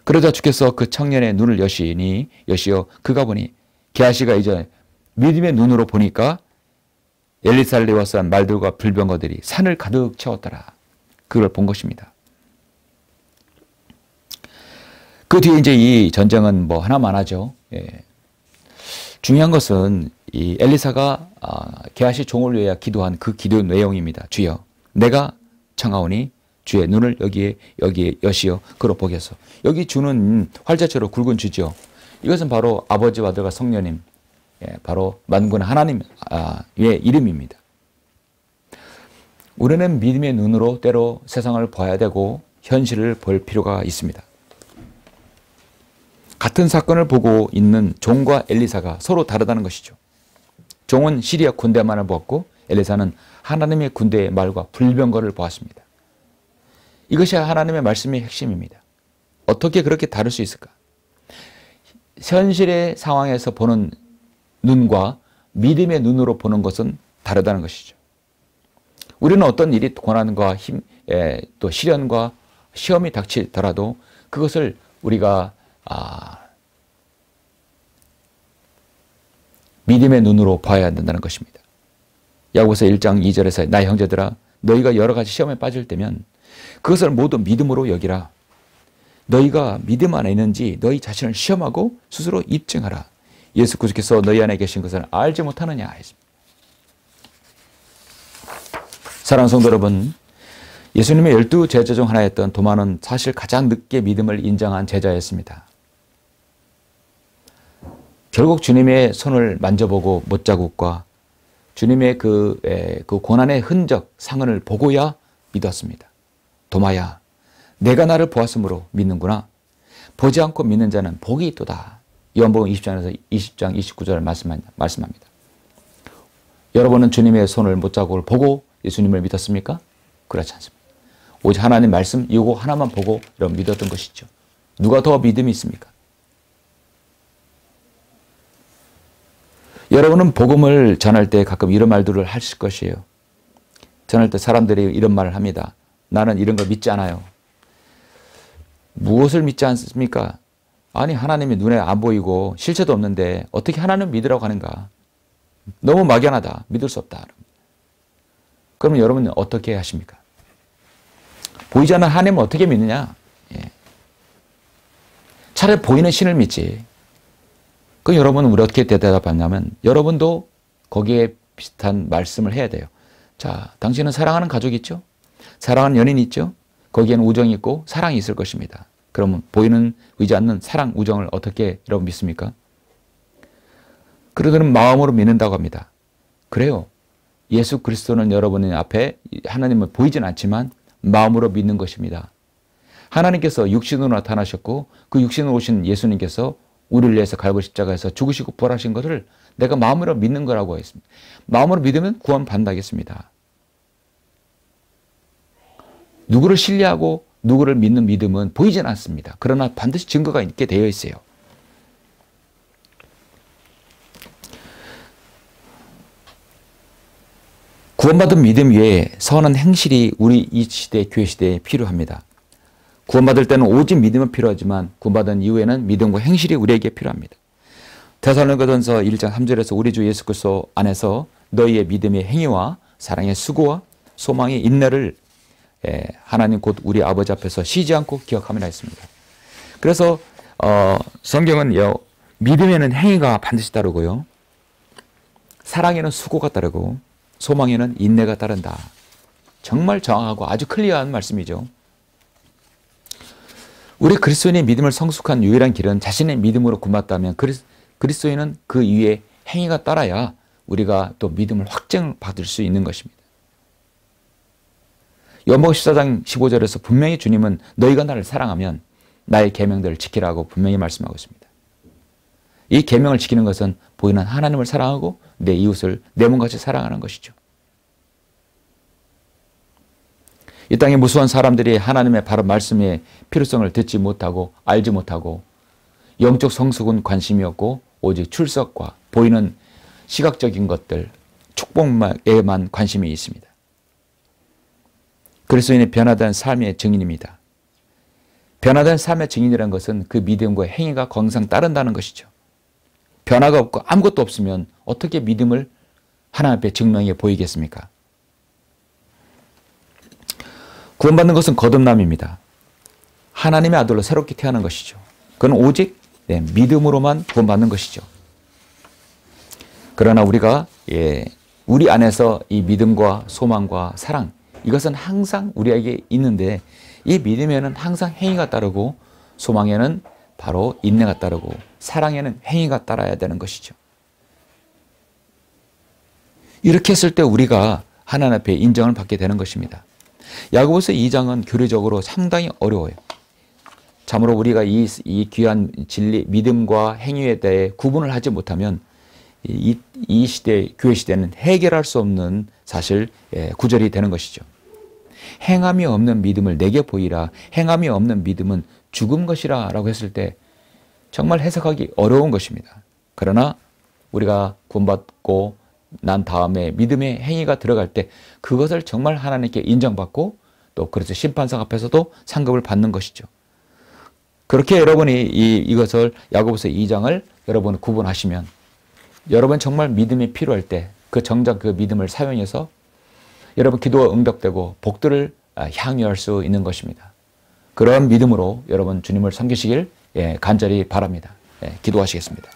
그러자 주께서 그 청년의 눈을 여시어 그가 보니 게하시가 이제 믿음의 눈으로 보니까 엘리사를 에워싼 말들과 불병거들이 산을 가득 채웠더라. 그걸 본 것입니다. 그 뒤에 이제 이 전쟁은 하나만 하죠. 중요한 것은 이 엘리사가 게하시 종을 위하여 기도한 그 기도 내용입니다. 주여 내가 청하오니 주의 눈을 여기에 여시어 그로 보게 하소서. 여기 주는 활자처럼 굵은 주죠. 이것은 바로 아버지와 아들과 성령님, 바로 만군의 하나님의 이름입니다. 우리는 믿음의 눈으로 때로 세상을 봐야 되고 현실을 볼 필요가 있습니다. 같은 사건을 보고 있는 종과 엘리사가 서로 다르다는 것이죠. 종은 시리아 군대만을 보았고 엘리사는 하나님의 군대의 말과 불병거를 보았습니다. 이것이 하나님의 말씀의 핵심입니다. 어떻게 그렇게 다를 수 있을까? 현실의 상황에서 보는 눈과 믿음의 눈으로 보는 것은 다르다는 것이죠. 우리는 어떤 일이 고난과 또 시련과 시험이 닥치더라도 그것을 우리가 믿음의 눈으로 봐야 된다는 것입니다. 야고보서 1장 2절에서 나의 형제들아 너희가 여러 가지 시험에 빠질 때면 그것을 모두 믿음으로 여기라. 너희가 믿음 안에 있는지 너희 자신을 시험하고 스스로 입증하라. 예수 그리스도께서 너희 안에 계신 것을 알지 못하느냐 했습니다. 사랑하는 성도 여러분, 예수님의 12제자 중 하나였던 도마는 사실 가장 늦게 믿음을 인정한 제자였습니다. 결국 주님의 손을 만져보고 못자국과 주님의 그 고난의 흔적, 상흔을 보고야 믿었습니다. 도마야, 내가 나를 보았으므로 믿는구나. 보지 않고 믿는 자는 복이 있도다. 요한복음 20장에서 20장 29절 말씀합니다. 여러분은 주님의 손을 못자국을 보고 예수님을 믿었습니까? 그렇지 않습니다. 오직 하나님 말씀 이거 하나만 보고 여러분 믿었던 것이죠. 누가 더 믿음이 있습니까? 여러분은 복음을 전할 때 가끔 이런 말들을 하실 것이에요. 전할 때 사람들이 이런 말을 합니다. 나는 이런 걸 믿지 않아요. 무엇을 믿지 않습니까? 아니 하나님이 눈에 안 보이고 실체도 없는데 어떻게 하나님 믿으라고 하는가? 너무 막연하다. 믿을 수 없다. 그러면 여러분은 어떻게 하십니까? 보이지 않는 하나님을 어떻게 믿느냐? 차라리 보이는 신을 믿지. 그럼 여러분은 우리 어떻게 대답하냐면 여러분도 거기에 비슷한 말씀을 해야 돼요. 자, 당신은 사랑하는 가족이 있죠? 사랑하는 연인이 있죠? 거기에는 우정이 있고 사랑이 있을 것입니다. 그러면 보이는 의지 않는 사랑, 우정을 어떻게 여러분 믿습니까? 그러더니 마음으로 믿는다고 합니다. 그래요. 예수 그리스도는 여러분 앞에 하나님은 보이진 않지만 마음으로 믿는 것입니다. 하나님께서 육신으로 나타나셨고 그 육신으로 오신 예수님께서 우리를 위해서 갈보리 십자가에서 죽으시고 부활하신 것을 내가 마음으로 믿는 거라고 했습니다. 마음으로 믿으면 구원 받는다겠습니다. 누구를 신뢰하고 누구를 믿는 믿음은 보이진 않습니다. 그러나 반드시 증거가 있게 되어 있어요. 구원받은 믿음 외에 선한 행실이 우리 이 시대, 교회 시대에 필요합니다. 구원받을 때는 오직 믿음은 필요하지만 구원받은 이후에는 믿음과 행실이 우리에게 필요합니다. 데살로니가전서 1장 3절에서 우리 주 예수 그리스도 안에서 너희의 믿음의 행위와 사랑의 수고와 소망의 인내를 하나님 곧 우리 아버지 앞에서 쉬지 않고 기억하미라 했습니다. 그래서 성경은 믿음에는 행위가 반드시 따르고요. 사랑에는 수고가 따르고 소망에는 인내가 따른다. 정말 정확하고 아주 클리어한 말씀이죠. 우리 그리스도인의 믿음을 성숙한 유일한 길은 자신의 믿음으로 구원받다면 그리스도인은 그 이후에 행위가 따라야 우리가 또 믿음을 확증받을 수 있는 것입니다. 요한복음 14장 15절에서 분명히 주님은 너희가 나를 사랑하면 나의 계명들을 지키라고 분명히 말씀하고 있습니다. 이 계명을 지키는 것은 보이는 하나님을 사랑하고 내 이웃을 내 몸같이 사랑하는 것이죠. 이 땅에 무수한 사람들이 하나님의 바른 말씀의 필요성을 듣지 못하고 알지 못하고 영적 성숙은 관심이 없고 오직 출석과 보이는 시각적인 것들, 축복에만 관심이 있습니다. 그리스도인의 변화된 삶의 증인입니다. 변화된 삶의 증인이라는 것은 그 믿음과 행위가 항상 따른다는 것이죠. 변화가 없고 아무것도 없으면 어떻게 믿음을 하나님 앞에 증명해 보이겠습니까? 구원받는 것은 거듭남입니다. 하나님의 아들로 새롭게 태어난 것이죠. 그건 오직 믿음으로만 구원받는 것이죠. 그러나 우리가 우리 안에서 이 믿음과 소망과 사랑 이것은 항상 우리에게 있는데 이 믿음에는 항상 행위가 따르고 소망에는 바로 인내가 따르고 사랑에는 행위가 따라야 되는 것이죠. 이렇게 했을 때 우리가 하나님 앞에 인정을 받게 되는 것입니다. 야고보서 2장은 교리적으로 상당히 어려워요. 참으로 우리가 이 귀한 진리, 믿음과 행위에 대해 구분을 하지 못하면 이 시대, 교회 시대는 해결할 수 없는 사실 구절이 되는 것이죠. 행함이 없는 믿음을 내게 보이라. 행함이 없는 믿음은 죽은 것이라 라고 했을 때 정말 해석하기 어려운 것입니다. 그러나 우리가 구원받고 난 다음에 믿음의 행위가 들어갈 때 그것을 정말 하나님께 인정받고 또 그래서 심판상 앞에서도 상급을 받는 것이죠. 그렇게 여러분이 이것을 야고보서 2장을 여러분 구분하시면 여러분 정말 믿음이 필요할 때 그 정작 그 믿음을 사용해서 여러분 기도가 응답되고 복들을 향유할 수 있는 것입니다. 그런 믿음으로 여러분 주님을 섬기시길 간절히 바랍니다. 기도하시겠습니다.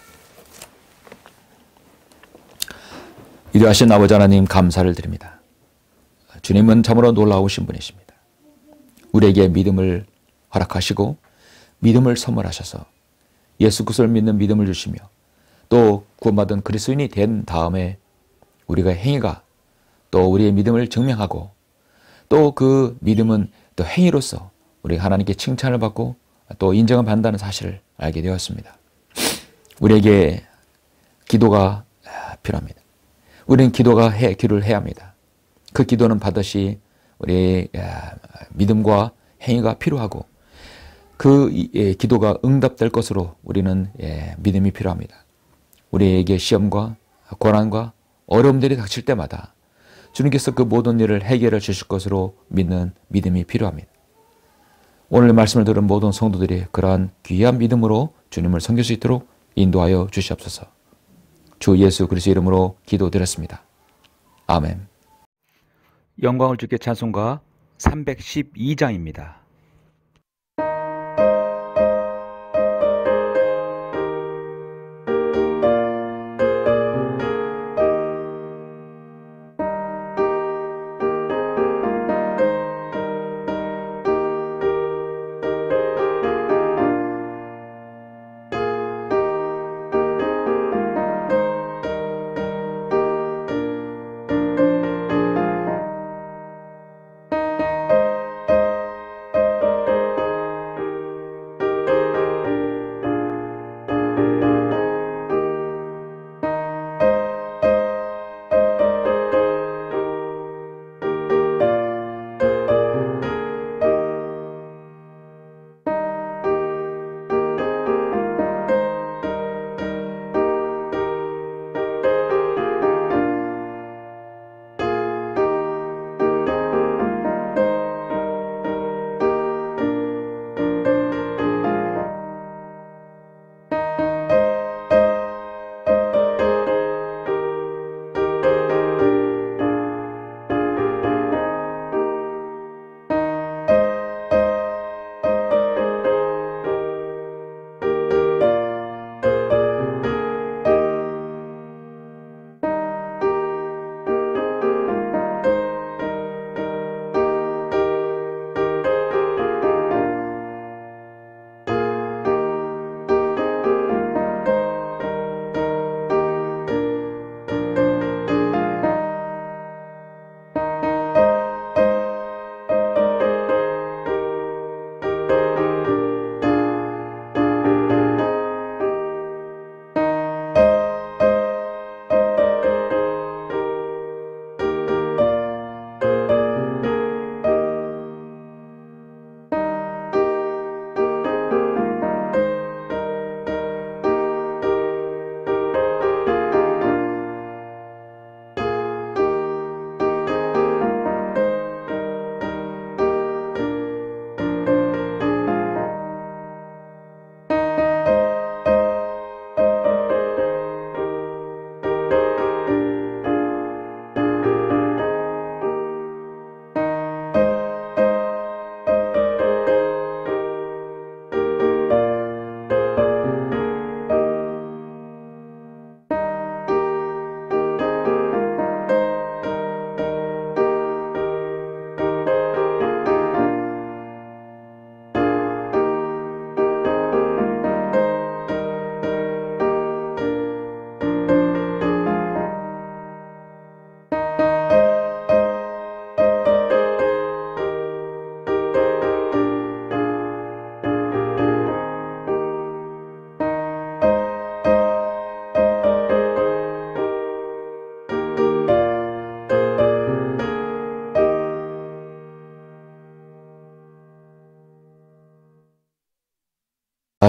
위대하신 아버지 하나님 감사를 드립니다. 주님은 참으로 놀라우신 분이십니다. 우리에게 믿음을 허락하시고 믿음을 선물하셔서 예수 그리스도를 믿는 믿음을 주시며 또 구원받은 그리스도인이 된 다음에 우리가 행위가 또 우리의 믿음을 증명하고 또 그 믿음은 또 행위로서 우리가 하나님께 칭찬을 받고 또 인정을 받는다는 사실을 알게 되었습니다. 우리에게 기도가 필요합니다. 우리는 기도를 해야 합니다. 그 기도는 반드시 우리의 믿음과 행위가 필요하고 그 기도가 응답될 것으로 우리는 믿음이 필요합니다. 우리에게 시험과 고난과 어려움들이 닥칠 때마다 주님께서 그 모든 일을 해결해 주실 것으로 믿는 믿음이 필요합니다. 오늘 말씀을 들은 모든 성도들이 그러한 귀한 믿음으로 주님을 섬길 수 있도록 인도하여 주시옵소서. 주 예수 그리스도 이름으로 기도드렸습니다. 아멘. 영광을 주께 찬송가 312장입니다.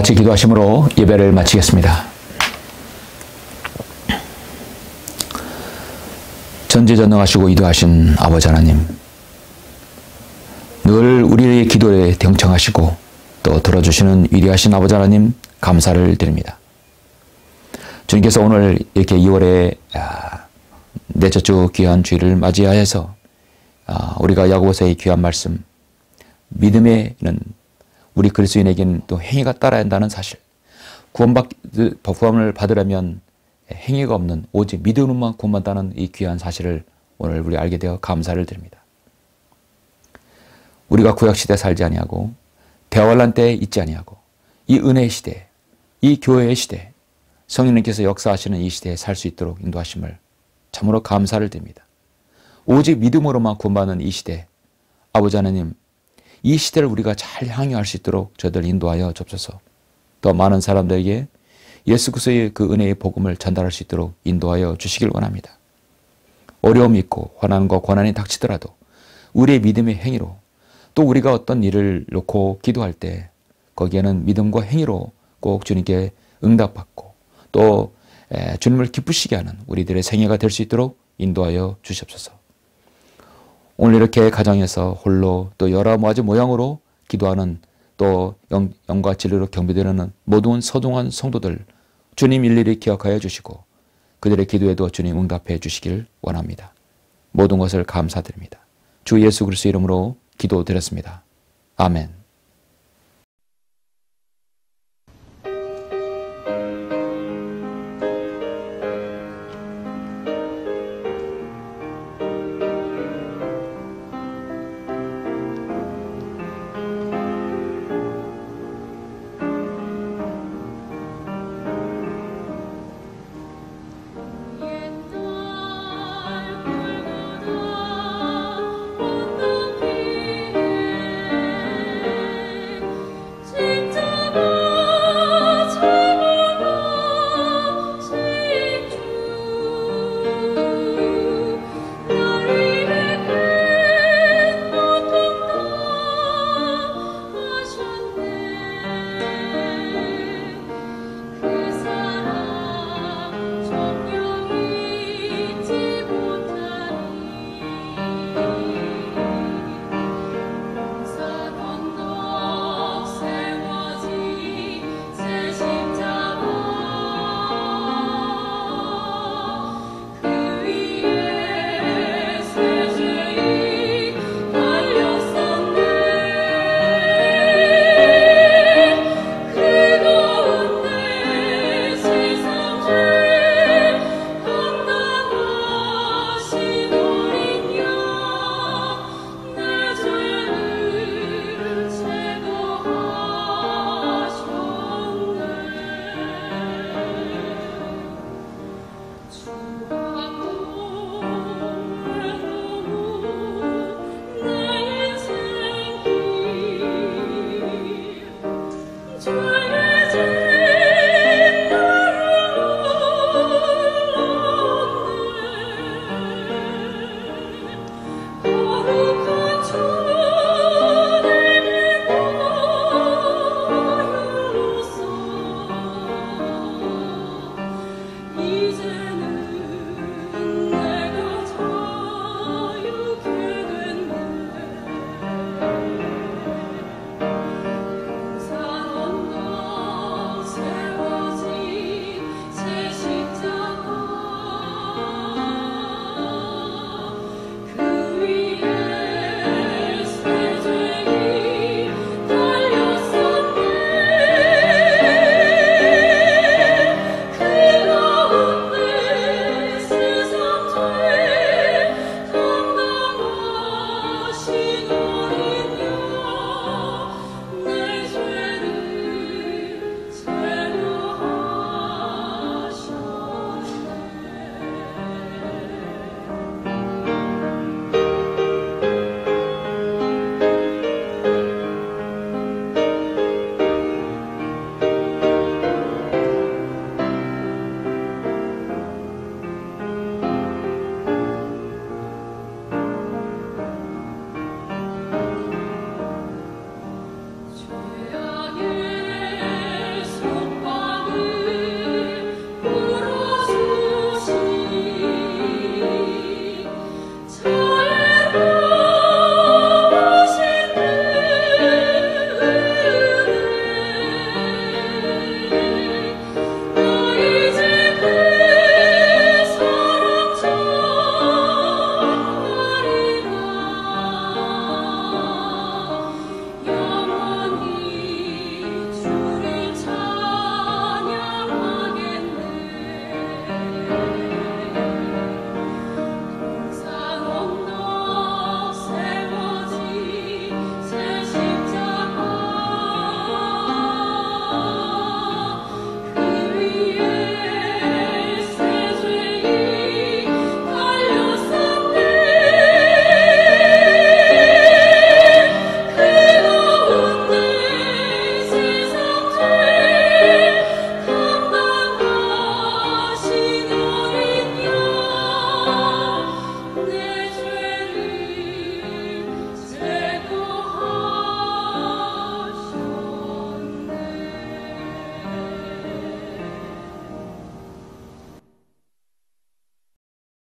같이 기도하심으로 예배를 마치겠습니다. 전지전능하시고 위대하신 아버지 하나님, 늘 우리의 기도에 경청하시고 또 들어주시는 위대하신 아버지 하나님 감사를 드립니다. 주님께서 오늘 이렇게 2월에 넷째 주 귀한 주일을 맞이하여서 우리가 야고보서의 귀한 말씀, 믿음에는 우리 그리스도인에게는 또 행위가 따라야 한다는 사실, 구원을 받으려면 행위가 없는 오직 믿음으로만 구원받다는 이 귀한 사실을 오늘 우리 알게 되어 감사를 드립니다. 우리가 구약시대에 살지 아니하고 대환란 때에 있지 아니하고 이 은혜의 시대, 이 교회의 시대, 성령님께서 역사하시는 이 시대에 살 수 있도록 인도하심을 참으로 감사를 드립니다. 오직 믿음으로만 구원받는 이 시대, 아버지 하나님, 이 시대를 우리가 잘 향유할 수 있도록 저희들 인도하여 주옵소서. 더 많은 사람들에게 예수 그리스도의 그 은혜의 복음을 전달할 수 있도록 인도하여 주시길 원합니다. 어려움이 있고 환난과 고난이 닥치더라도 우리의 믿음의 행위로, 또 우리가 어떤 일을 놓고 기도할 때 거기에는 믿음과 행위로 꼭 주님께 응답받고 또 주님을 기쁘시게 하는 우리들의 생애가 될 수 있도록 인도하여 주시옵소서. 오늘 이렇게 가정에서 홀로 또 여러 가지 모양으로 기도하는 또 영과 진리로 경배드리는 모든 소중한 성도들 주님 일일이 기억하여 주시고 그들의 기도에도 주님 응답해 주시길 원합니다. 모든 것을 감사드립니다. 주 예수 그리스도 이름으로 기도드렸습니다. 아멘.